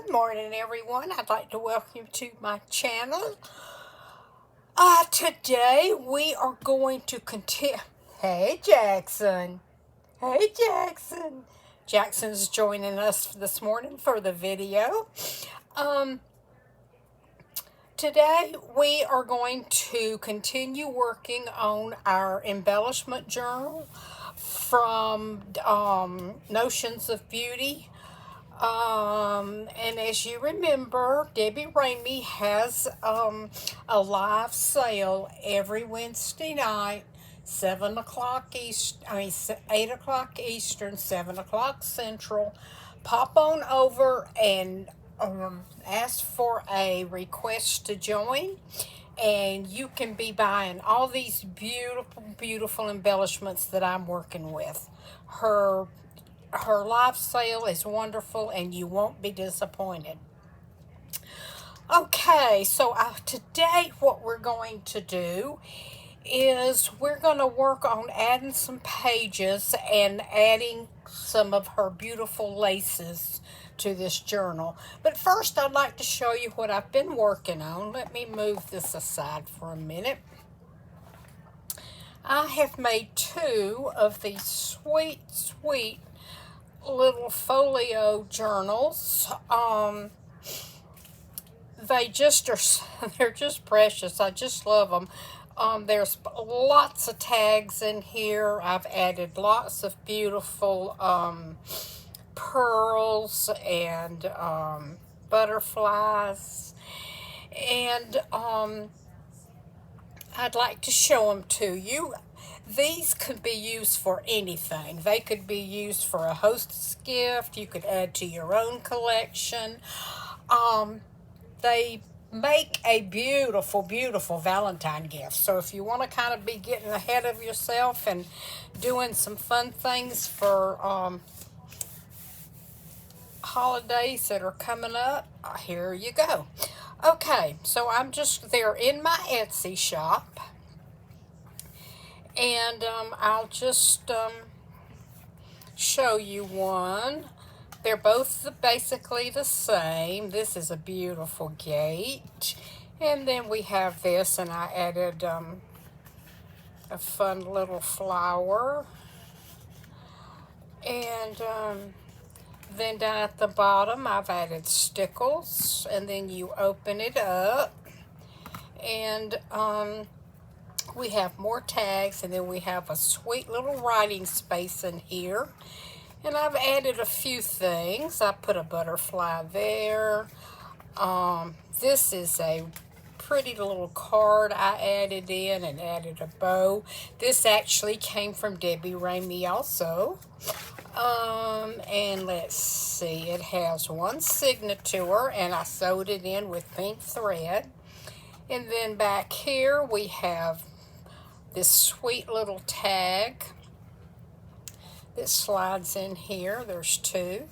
Good morning, everyone. I'd like to welcome you to my channel. Today we are going to continue. Hey, Jackson. Hey, Jackson. Jackson's joining us this morning for the video. Um, Today we are going to continue working on our embellishment journal from Notions of Beauty. And as you remember, Debbie Ramey has a live sale every Wednesday night, 7 o'clock East. 8 o'clock Eastern, 7 o'clock Central. Pop on over and ask for a request to join, and you can be buying all these beautiful, beautiful embellishments that I'm working with. Her live sale is wonderful, and you won't be disappointed. Okay, so today what we're going to do is we're going to work on adding some pages and adding some of her beautiful laces to this journal. But first, I'd like to show you what I've been working on. Let me move this aside for a minute. I have made two of these sweet, sweet little folio journals. They just are, they're just precious. I just love them. There's lots of tags in here. I've added lots of beautiful pearls and butterflies, and I'd like to show them to you. These could be used for anything. They could be used for a hostess gift. You could add to your own collection. They make a beautiful, beautiful Valentine gift. So if you want to kind of be getting ahead of yourself and doing some fun things for holidays that are coming up, here you go. Okay, so they're in my Etsy shop. And I'll just show you one. They're both basically the same. This is a beautiful gate. And then we have this, and I added a fun little flower. And then down at the bottom, I've added stickles. And then you open it up. And we have more tags, and then we have a sweet little writing space in here. And I've added a few things. I put a butterfly there. This is a pretty little card I added in, and added a bow. This actually came from Debbie Ramey also. And let's see, it has one signature, and I sewed it in with pink thread. And then back here we have this sweet little tag that slides in here. There's two.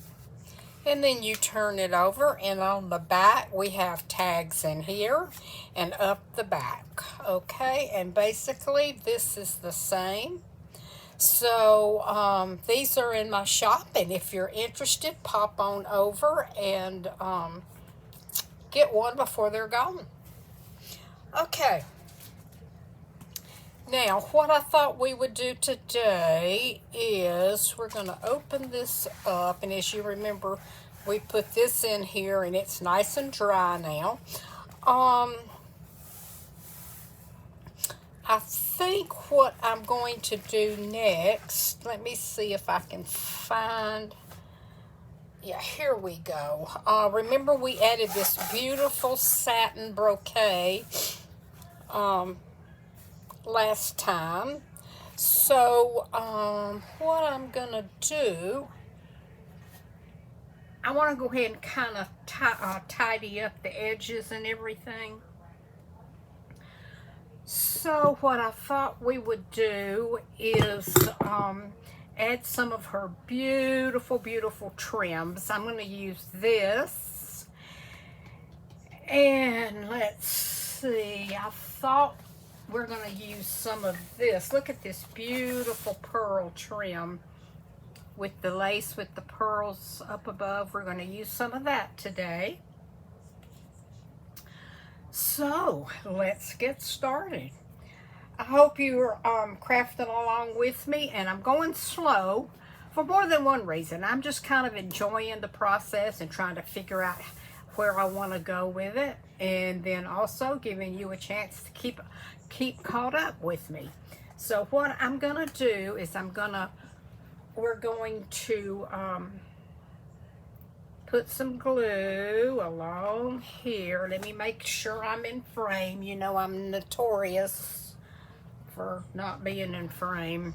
And then you turn it over, and on the back we have tags in here and up the back. Okay, and basically this is the same. So these are in my shop, and if you're interested, pop on over and get one before they're gone. Okay. Now, what I thought we would do today is we're going to open this up, and as you remember, we put this in here, and it's nice and dry now. I think what I'm going to do next, let me see if I can find, yeah, here we go. Remember we added this beautiful satin brocade last time. So what I'm gonna do, I want to go ahead and kind of tidy up the edges and everything. So what I thought we would do is add some of her beautiful, beautiful trims. I'm going to use this, and let's see, I thought we're going to use some of this. Look at this beautiful pearl trim. with the lace with the pearls up above. We're going to use some of that today. So let's get started. I hope you're crafting along with me, and I'm going slow for more than one reason. I'm just kind of enjoying the process and trying to figure out where I want to go with it, and then also giving you a chance to keep caught up with me. So what I'm gonna do is we're going to put some glue along here. Let me make sure I'm in frame. You know I'm notorious for not being in frame.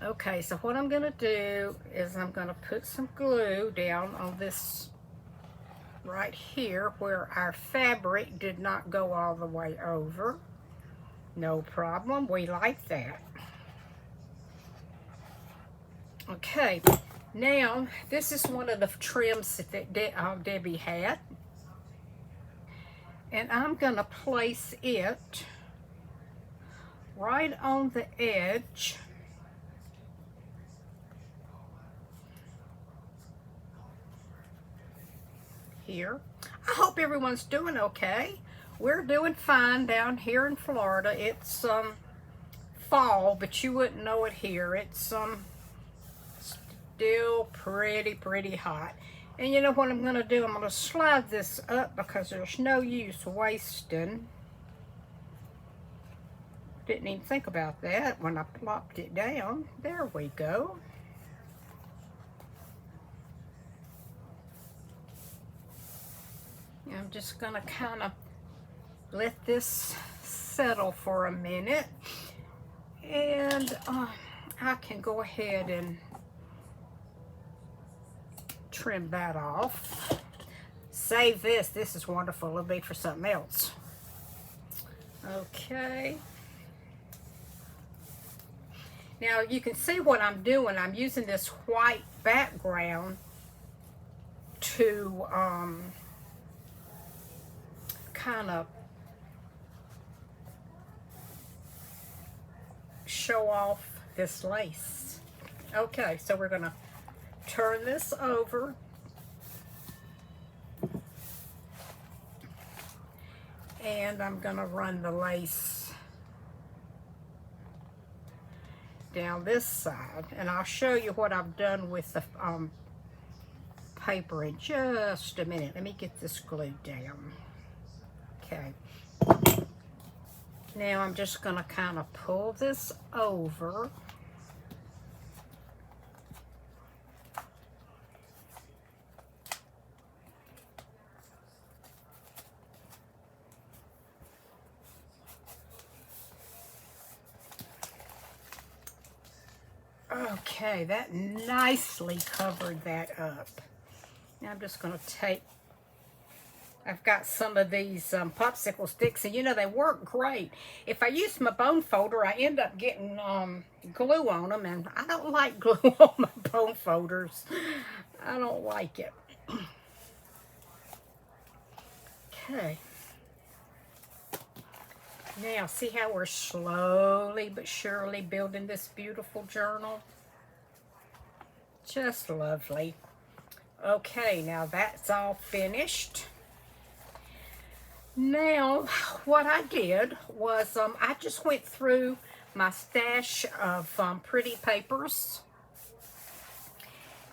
Okay, so what I'm gonna do is I'm gonna put some glue down on this right here where our fabric did not go all the way over. No problem, we like that. Okay, now this is one of the trims that Debbie had, and I'm gonna place it right on the edge here. I hope everyone's doing okay. We're doing fine down here in Florida. It's fall, but you wouldn't know it here. It's still pretty hot. And you know what I'm gonna do? I'm gonna slide this up because there's no use wasting. Didn't even think about that when I plopped it down. There we go. I'm just gonna kind of let this settle for a minute, and I can go ahead and trim that off. Save this. This is wonderful. It'll be for something else. Okay. Now you can see what I'm doing. I'm using this white background to kind of show off this lace. Okay, so we're gonna turn this over, and I'm gonna run the lace down this side, and I'll show you what I've done with the paper in just a minute. Let me get this glued down. Okay, now I'm just gonna kind of pull this over. Okay, that nicely covered that up. Now I'm just gonna take, I've got some of these popsicle sticks, and you know they work great. If I use my bone folder, I end up getting glue on them, and I don't like glue on my bone folders. I don't like it. Okay. Now, see how we're slowly but surely building this beautiful journal? Just lovely. Okay, now that's all finished. Now, what I did was I just went through my stash of pretty papers.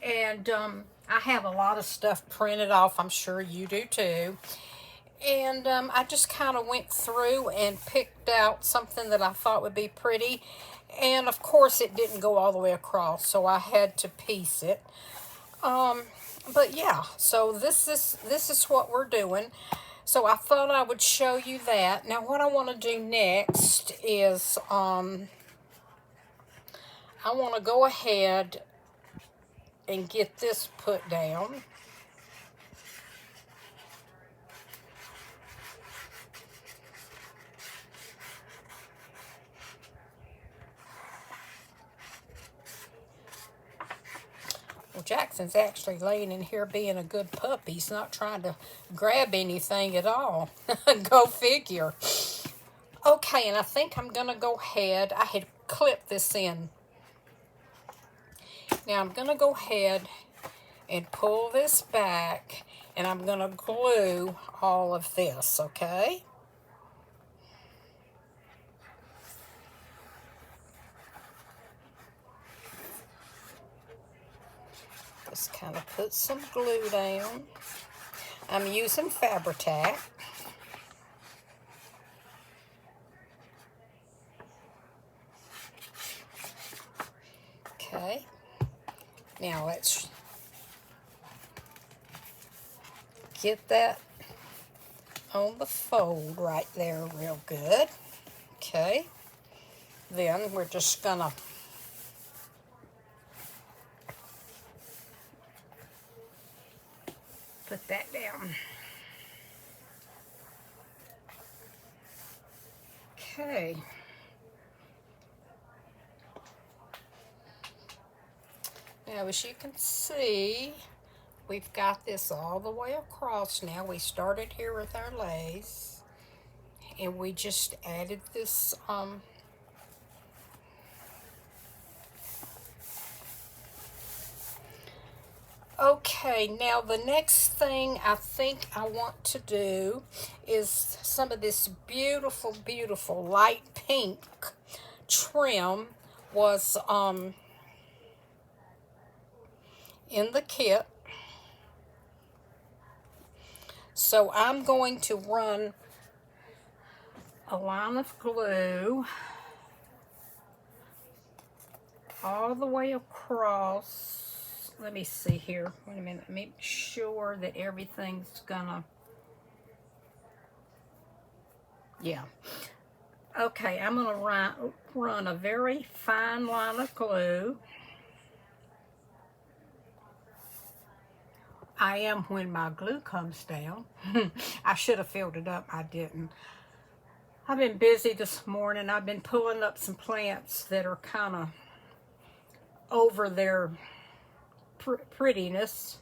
And I have a lot of stuff printed off. I'm sure you do too. And I just kind of went through and picked out something that I thought would be pretty. And of course it didn't go all the way across, so I had to piece it. But yeah, so this is what we're doing. So I thought I would show you that. Now what I want to do next is I want to go ahead and get this put down. Well, Jackson's actually laying in here being a good puppy. He's not trying to grab anything at all. Go figure. Okay, and I think I'm going to go ahead. I had clipped this in Now I'm going to go ahead and pull this back, and I'm going to glue all of this, okay? Just kind of put some glue down. I'm using Fabri-Tac. Okay. Now let's get that on the fold right there real good. Okay. Then we're just gonna put that down. Okay. Now, as you can see, we've got this all the way across now. We started here with our lace, and we just added this okay, now the next thing I think I want to do is some of this beautiful, beautiful light pink trim was in the kit. So I'm going to run a line of glue all the way across. Let me see here. Wait a minute. Make sure that everything's gonna... Yeah. Okay, I'm gonna run a very fine line of glue. I am when my glue comes down. I should have filled it up. I didn't. I've been busy this morning. I've been pulling up some plants that are kind of over their prettiness.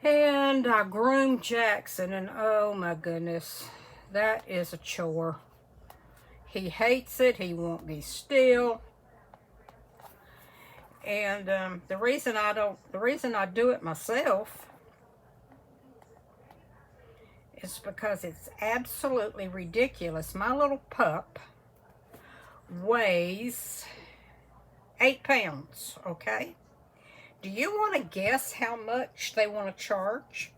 And I groomed Jackson, and oh my goodness, that is a chore. He hates it. He won't be still. And the reason I do it myself is because it's absolutely ridiculous. My little pup weighs 8 pounds, okay? Do you want to guess how much they want to charge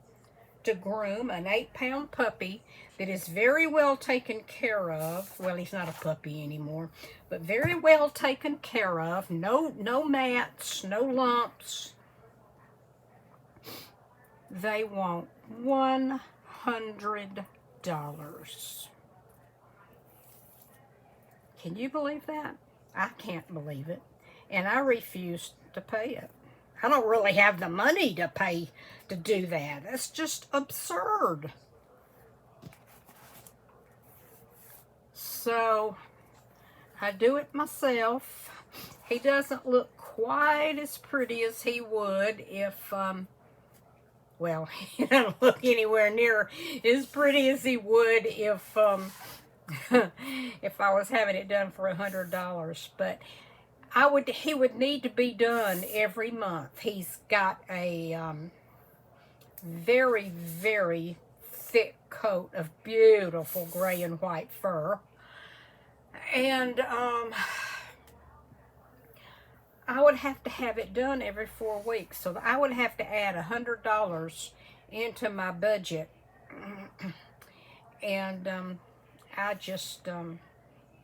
to groom an 8-pound puppy that is very well taken care of? Well, he's not a puppy anymore, but very well taken care of. No mats, no lumps. They want $100. Can you believe that? I can't believe it, and I refuse to pay it. I don't really have the money to pay to do that. That's just absurd. So I do it myself. He doesn't look quite as pretty as he would if, well, he doesn't look anywhere near as pretty as he would if, if I was having it done for $100. But he would need to be done every month. He's got a very, very thick coat of beautiful gray and white fur. And I would have to have it done every 4 weeks. So I would have to add $100 into my budget. And I just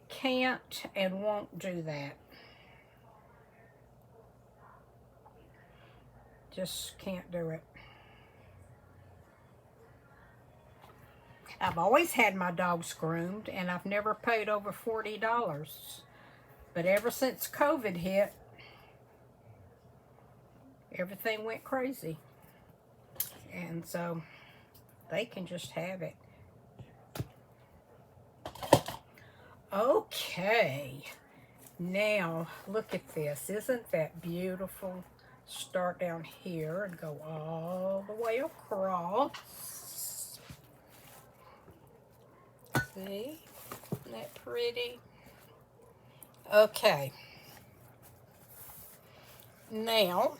can't and won't do that. Just can't do it. I've always had my dogs groomed, and I've never paid over $40. But ever since COVID hit, everything went crazy. And so they can just have it. Okay. Now, look at this. Isn't that beautiful? Start down here and go all the way across. See? Isn't that pretty? Okay. Now,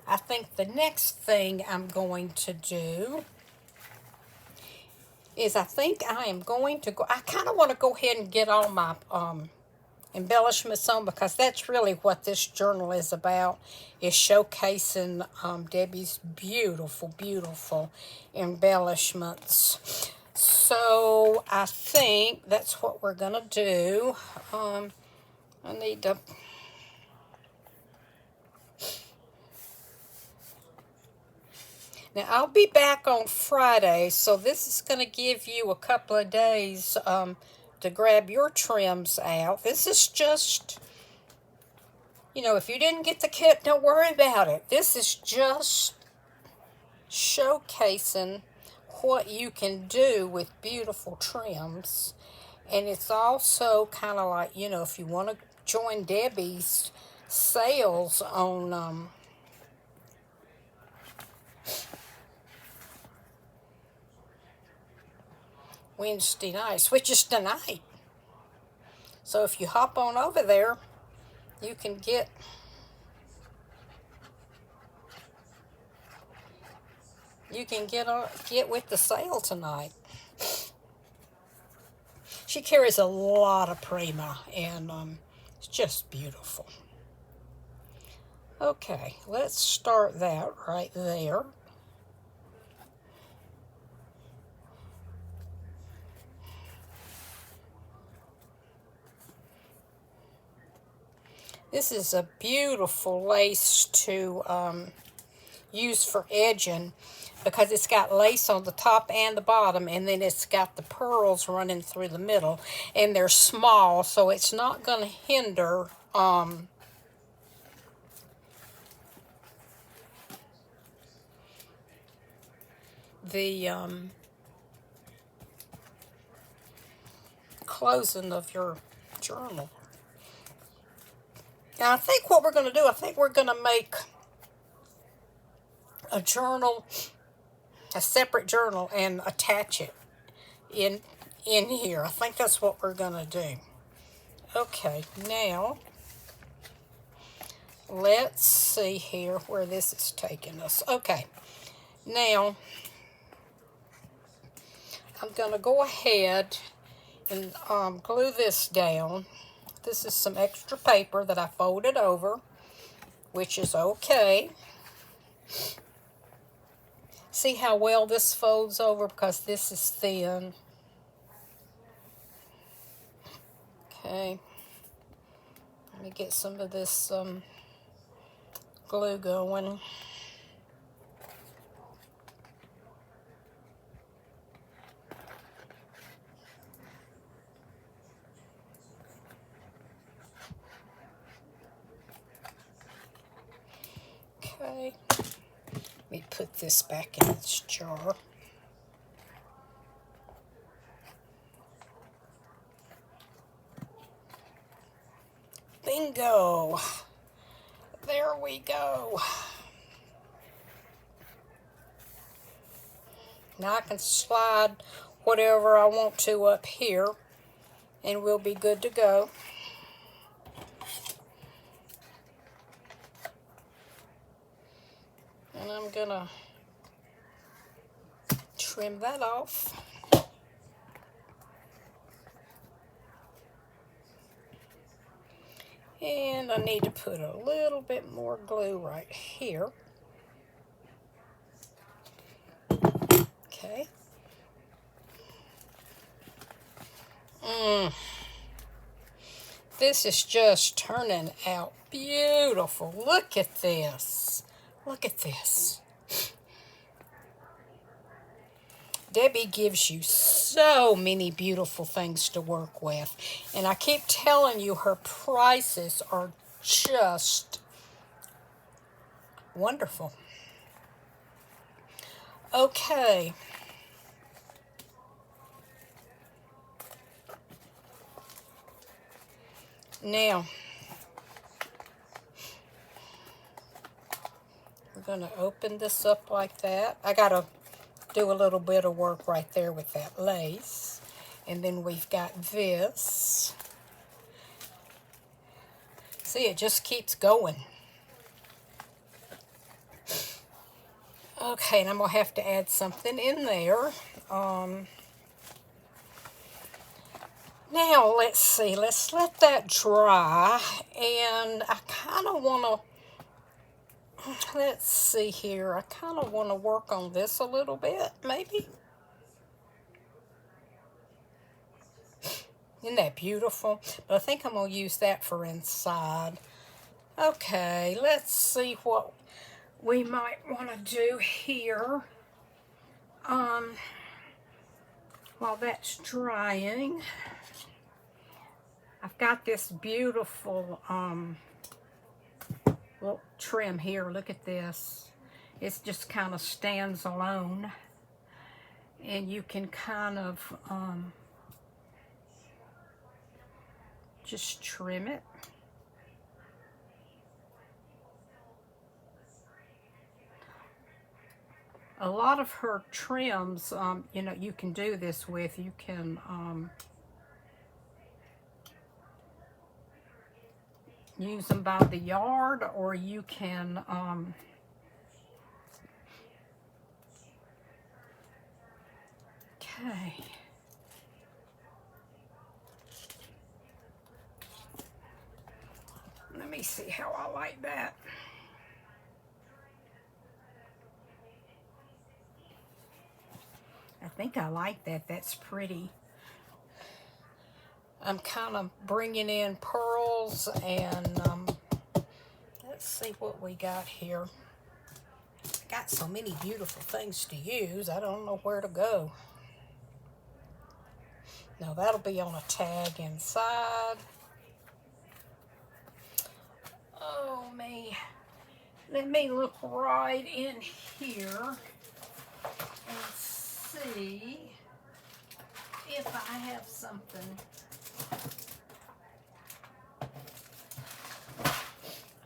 I think the next thing I'm going to do is I think I am going to go, I kind of want to go ahead and get all my embellishments on, because that's really what this journal is about, is showcasing Debbie's beautiful, beautiful embellishments. So I think that's what we're going to do. I need to... Now, I'll be back on Friday, so this is going to give you a couple of days to grab your trims out. This is just, you know, if you didn't get the kit, don't worry about it. This is just showcasing what you can do with beautiful trims. And it's also kind of like, you know, if you want to join Debbie's sales on Wednesday nights, which is tonight. So if you hop on over there, you can get get with the sale tonight. She carries a lot of Prima, and it's just beautiful. Okay, let's start that right there. This is a beautiful lace to use for edging, because it's got lace on the top and the bottom, and then it's got the pearls running through the middle, and they're small, so it's not going to hinder the closing of your journal. Now, I think what we're going to do, I think we're going to make a journal, a separate journal, and attach it in here. I think that's what we're going to do. Okay, now let's see here where this is taking us. Okay, now I'm going to go ahead and glue this down. This is some extra paper that I folded over, which is okay. See how well this folds over, because this is thin. Okay. Let me get some of this glue going. Okay. Let me put this back in its jar. Bingo! There we go. Now I can slide whatever I want to up here, and we'll be good to go. And I'm gonna trim that off. And I need to put a little bit more glue right here. Okay. This is just turning out beautiful. Look at this. Look at this. Debbie gives you so many beautiful things to work with. And I keep telling you, her prices are just wonderful. Okay. Now, we're going to open this up like that. I got to do a little bit of work right there with that lace. And then we've got this. See, it just keeps going. Okay, and I'm going to have to add something in there. Now, let's see. Let's let that dry. And I kind of want to, let's see here. I kind of want to work on this a little bit, maybe. Isn't that beautiful? But I think I'm going to use that for inside. Okay, let's see what we might want to do here. While that's drying, I've got this beautiful little trim here. Look at this. It just kind of stands alone, and you can kind of just trim it. A lot of her trims, you know, you can do this with. You can use them by the yard, or you can okay. Let me see how I like that. I think I like that. That's pretty. I'm kind of bringing in pearls, and let's see what we got here. Got so many beautiful things to use. I don't know where to go. No, that'll be on a tag inside. Oh, me. Let me look right in here and see if I have something.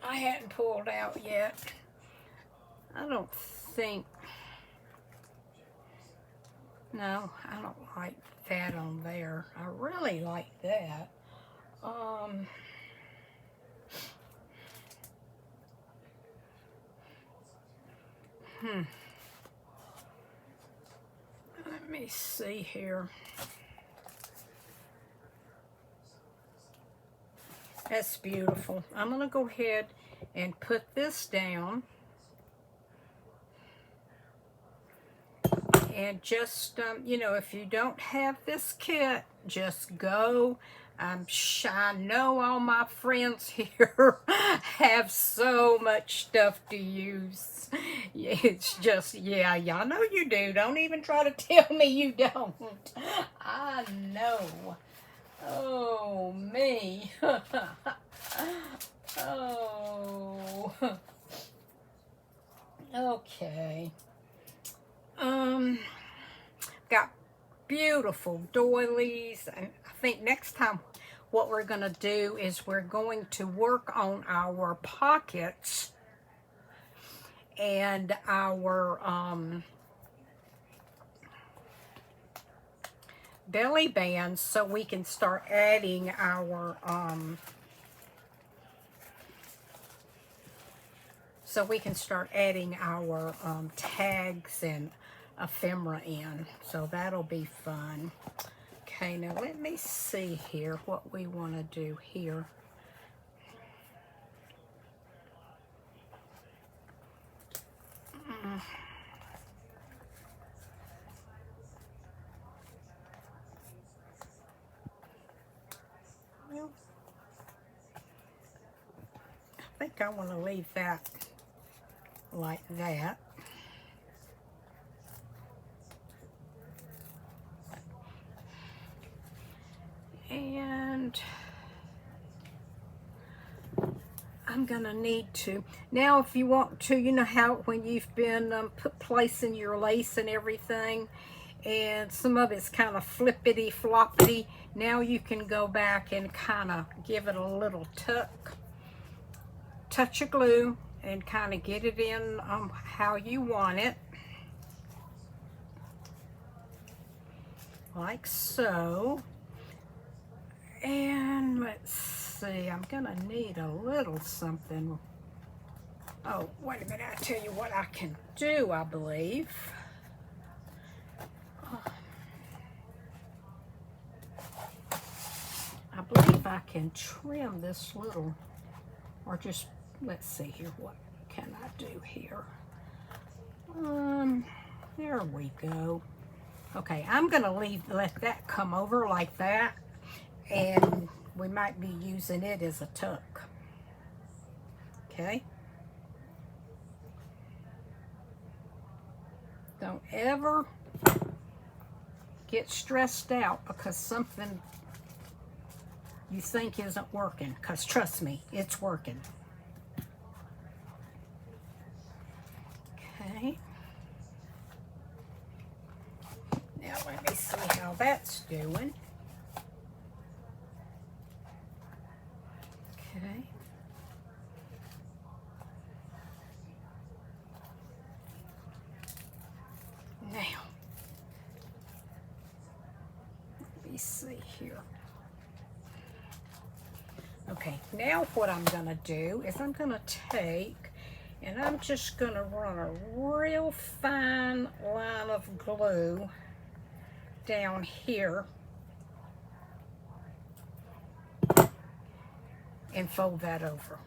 I hadn't pulled out yet. I don't think. No, I don't like that on there. I really like that. Let me see here. That's beautiful. I'm going to go ahead and put this down. And just, you know, if you don't have this kit, just go. I know all my friends here have so much stuff to use. It's just, yeah, I know you do. Don't even try to tell me you don't. I know. Oh, me. Oh. Okay. Got beautiful doilies, and I think next time what we're going to do is we're going to work on our pockets and our belly bands, so we can start adding our tags and ephemera in. So that'll be fun. Okay, now let me see here what we want to do here. Well, I think I want to leave that like that. And I'm gonna need to, now if you want to, you know how when you've been placing your lace and everything, and some of it's kind of flippity floppity, now you can go back and kind of give it a little touch of glue and kind of get it in how you want it, like so. And let's see, I'm gonna need a little something. Oh, wait a minute, I'll tell you what I can do, I believe. I believe I can trim this little, or just, let's see here, what can I do here? There we go. Okay, I'm gonna let that come over like that, and we might be using it as a tuck. Okay. Don't ever get stressed out because something you think isn't working, because trust me, it's working. Okay. Now let me see how that's doing. Okay. Now, let me see here. Okay, now what I'm gonna do is I'm gonna take and I'm just gonna run a real fine line of glue down here and fold that over.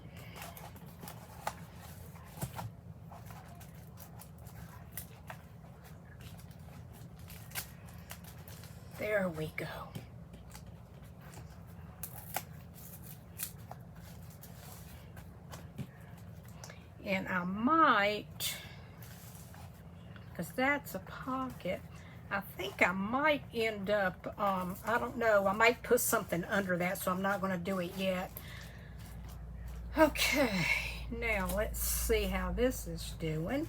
There we go. And I might, because that's a pocket, I think I might end up, I don't know, I might put something under that, so I'm not going to do it yet. Okay, now let's see how this is doing.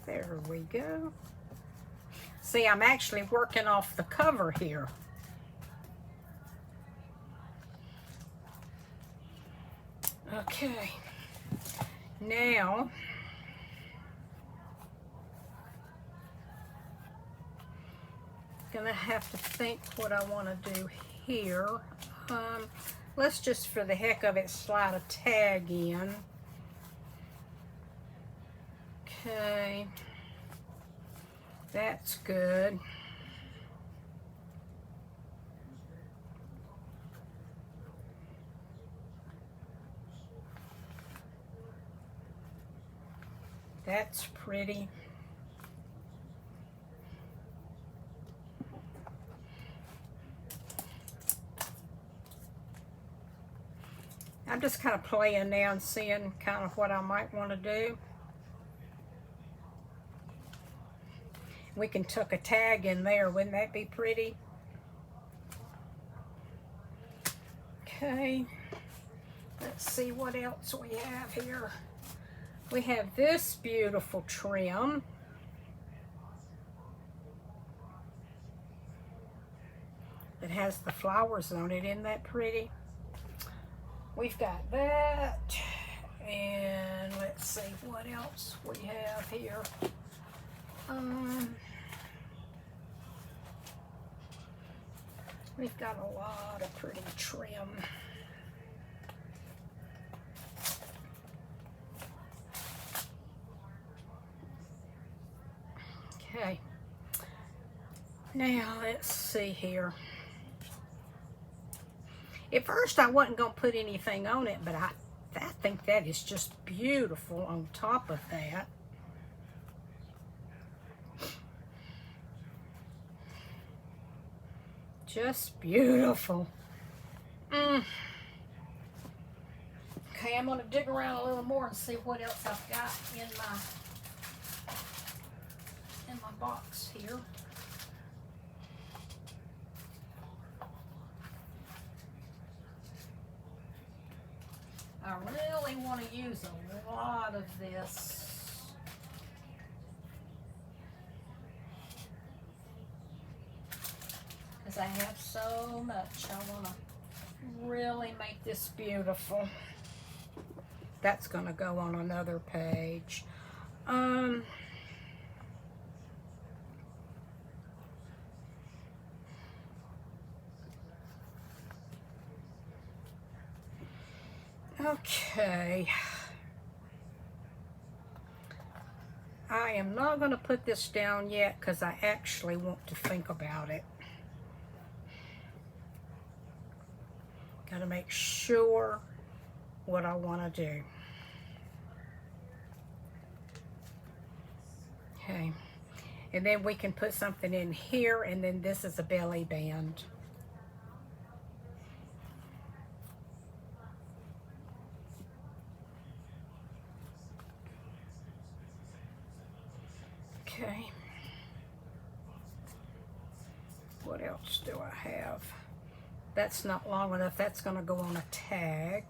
There we go. See, I'm actually working off the cover here. Okay, now gonna have to think what I want to do here. Let's just, for the heck of it, slide a tag in. Okay, that's good. That's pretty. I'm just kind of playing now and seeing kind of what I might want to do. We can tuck a tag in there. Wouldn't that be pretty? Okay. Let's see what else we have here. We have this beautiful trim. It has the flowers on it. Isn't that pretty? We've got that. And let's see what else we have here. We've got a lot of pretty trim. Okay. Now let's see here. At first I wasn't going to put anything on it, but I think that is just beautiful on top of that. Just beautiful. Okay, I'm going to dig around a little more and see what else I've got in my box here. I really want to use a lot of this. Because I have so much. I want to really make this beautiful. That's going to go on another page. Okay. I am not going to put this down yet because I actually want to think about it. Got to make sure what I want to do. Okay. And then we can put something in here, and then this is a belly band. Okay. What else do I have? That's not long enough. That's going to go on a tag.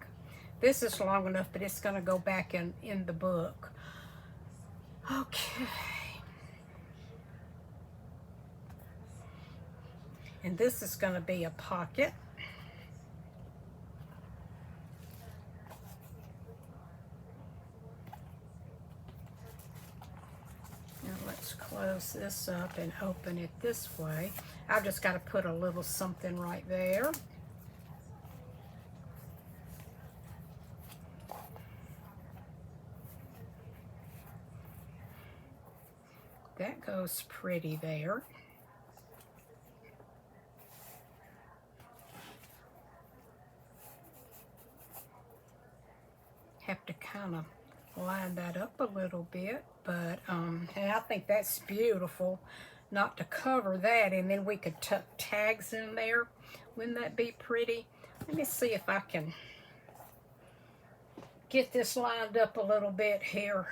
This is long enough, but it's going to go back in the book. Okay. And this is going to be a pocket. Now let's close this up and open it this way. I've just got to put a little something right there. That goes pretty there. Have to kind of line that up a little bit, but and I think that's beautiful. Not to cover that, and then we could tuck tags in there. Wouldn't that be pretty? Let me see if I can get this lined up a little bit here.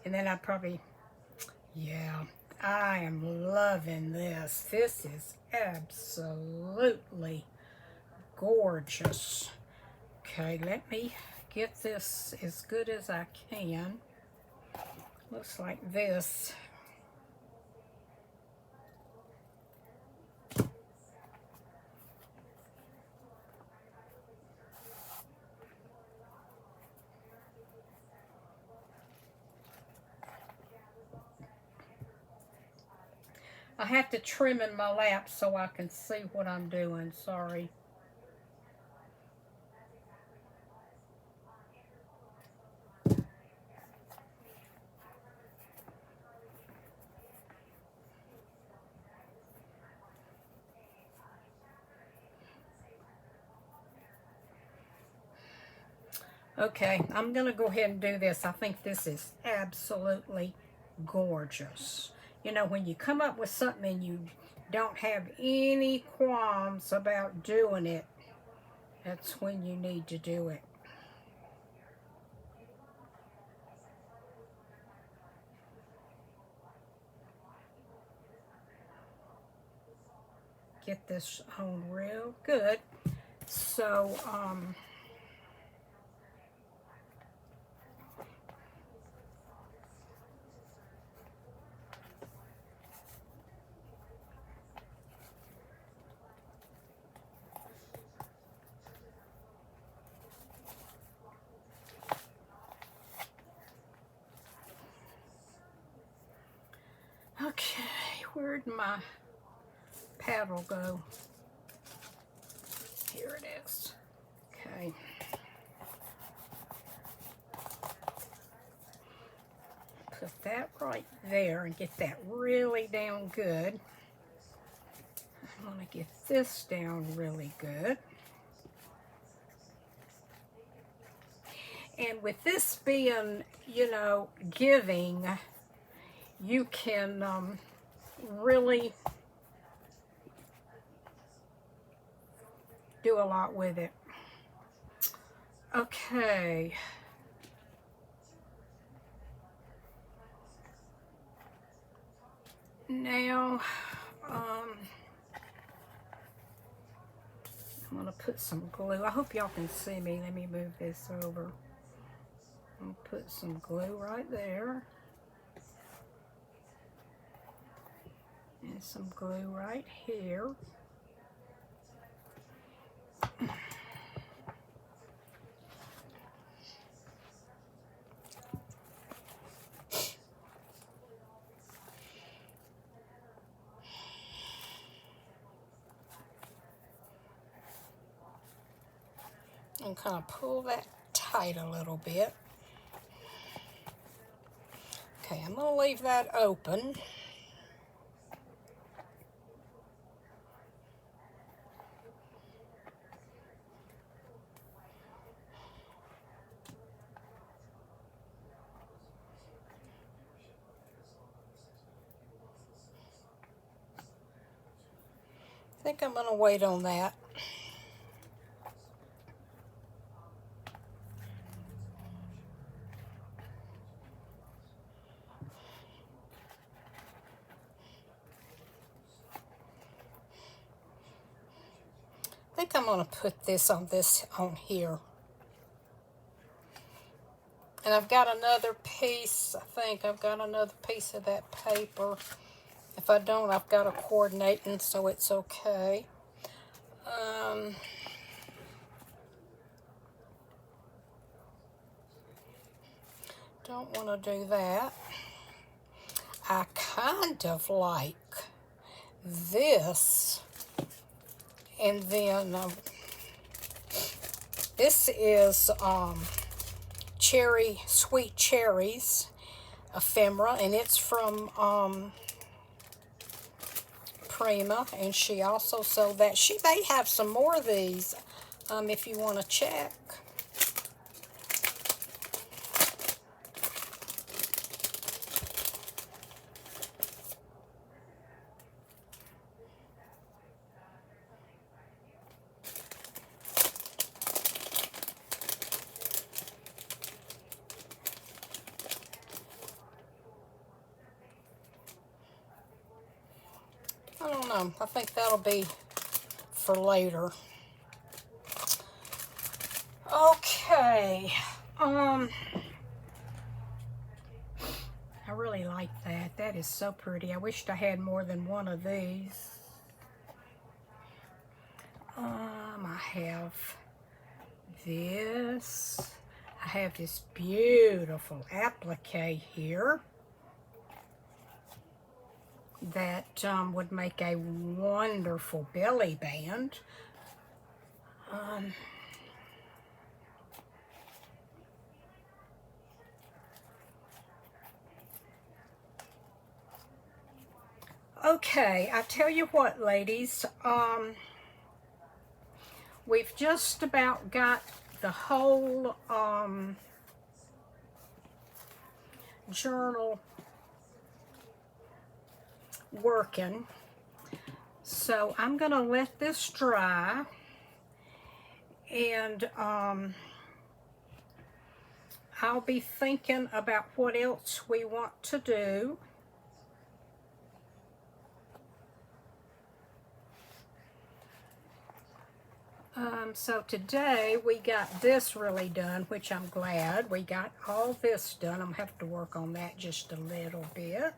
And then I probably, yeah, I am loving this. This is absolutely gorgeous. Okay, let me get this as good as I can. Looks like this. I have to trim in my lap so I can see what I'm doing. Sorry. Okay, I'm going to go ahead and do this. I think this is absolutely gorgeous. You know, when you come up with something and you don't have any qualms about doing it, that's when you need to do it. Get this on real good. So, okay, where'd my paddle go? Here it is. Okay. Put that right there and get that really down good. I want to get this down really good. And with this being, you know, giving, you can really do a lot with it. Okay. Now, I'm going to put some glue. I hope y'all can see me. Let me move this over. I'll put some glue right there. And some glue right here. And kind of pull that tight a little bit. Okay, I'm going to leave that open. I think I'm going to wait on that. I think I'm going to put this on here. And I've got another piece, I think I've got another piece of that paper. If I don't, I've got a coordinating, so it's okay. Don't want to do that. I kind of like this. And then this is Sweet Cherries ephemera, and it's from Prima, and she also sold that. She may have some more of these if you want to check. I don't know. I think that'll be for later. Okay. I really like that. That is so pretty. I wished I had more than one of these. I have this. I have this beautiful applique here that would make a wonderful belly band. Okay, I tell you what, ladies, we've just about got the whole journal working. So I'm going to let this dry, and I'll be thinking about what else we want to do. So today we got this really done, which I'm glad. We got all this done. I'm going to have to work on that just a little bit.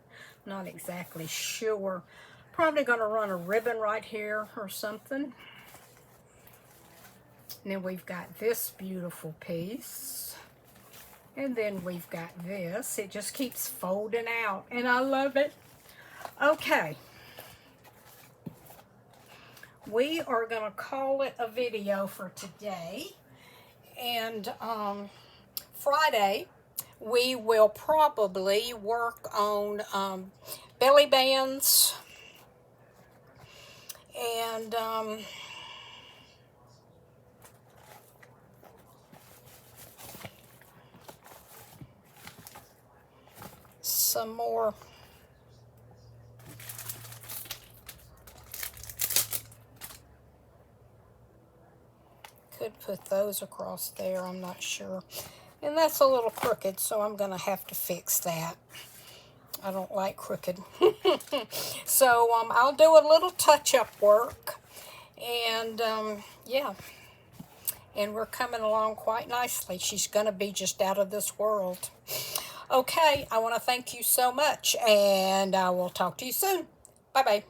Not exactly sure. Probably going to run a ribbon right here or something. And then we've got this beautiful piece. And then we've got this. It just keeps folding out, and I love it. Okay. We are going to call it a video for today, and Friday we will probably work on belly bands and some more could put those across there, I'm not sure. And that's a little crooked, so I'm going to have to fix that. I don't like crooked. So I'll do a little touch-up work. And, yeah. and we're coming along quite nicely. She's going to be just out of this world. Okay, I want to thank you so much, and I will talk to you soon. Bye-bye.